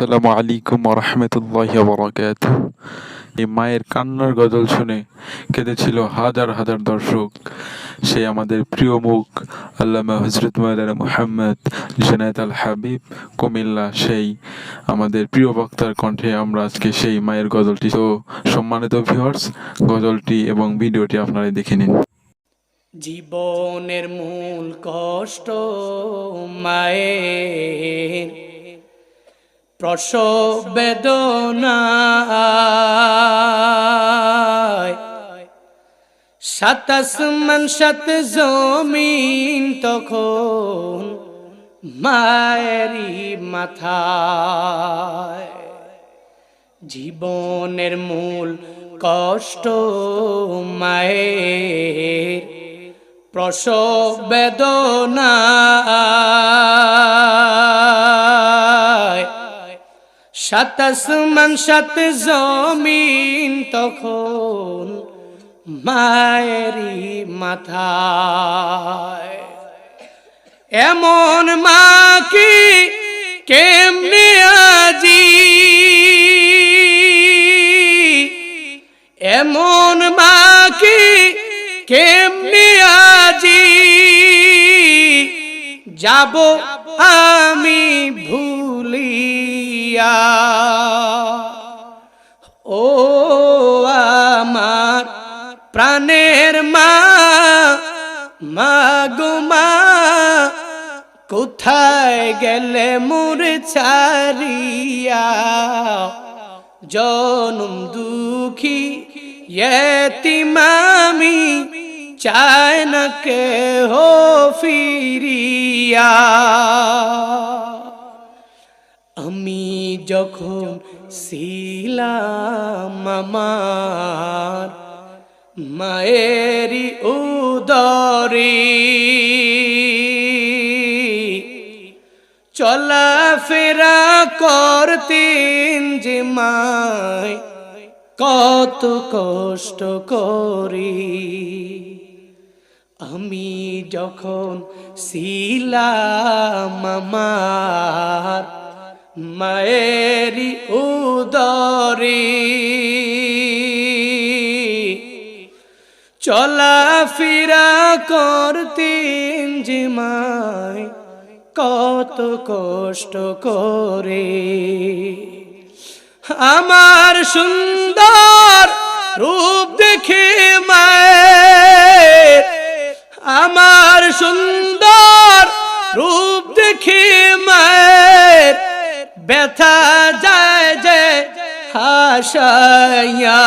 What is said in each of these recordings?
আসসালামু আলাইকুম ওয়া রাহমাতুল্লাহি ওয়া বারাকাতুহু। এই মায়ের কান্নার গজল শুনে কেঁদেছিল হাজার হাজার দর্শক। সেই আমাদের প্রিয় মুখ আল্লামা হযরত মাওলানা মুহাম্মদ জুনায়েদ আল হাবিব কুমিল্লা, সেই আমাদের প্রিয় বক্তার কণ্ঠে আমরা আজকে সেই মায়ের গজলটি। তো সম্মানিত ভিউয়ার্স, গজলটি এবং ভিডিওটি আপনারা দেখে নিন। জীবনের মূল কষ্ট মায়ের, প্রসব বেদনায়, সাত আসমান সাত জমিন তখন মায়েরই মাথায়। জীবনের মূল কষ্ট মায়ের, প্রসব বেদনায়, সাত আসমান সাত জমিন তখন মায়েরই মাথায়। এমন মা কি কেমনে আজি, এমন মা কি কেমনে আজি যাব আমি ভুলিয়া। ও আমার প্রাণের মা, মা গো মা, কোথায় গেলে মোর ছাড়িয়া। জনম দুঃখী ইয়েতিম আমি, চাই না কেহ ফিরিয়া। আমি যখন ছিলাম আমার মায়েরই উদরে, চলাফেরা করতেন যে মায় কত কষ্ট করি। আমি যখন ছিলাম আমার মায়েরই উদরে, চলাফেরা করতেন যে মায় কত কষ্ট করে। আমার সুন্দর রূপ দেখে মায়ের, আমার সুন্দর রূপ দেখে মায়ের ব্যথা যায় যে হাসাইয়া।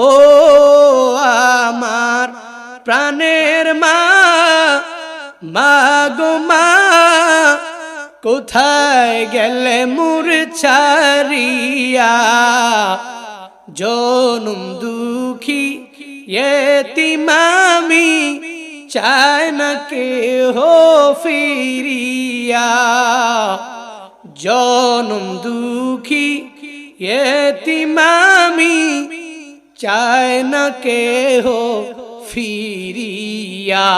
ও আমার প্রাণের মা, মা গো মা, কোথায় গেলে মোর ছাড়িয়া। জনম দুঃখী ইয়েতিম আমি, চাই না কেহ ফিরিয়া। জনম দুঃখী ইয়েতিম আমি, চাই না কেহ ফিরিয়া।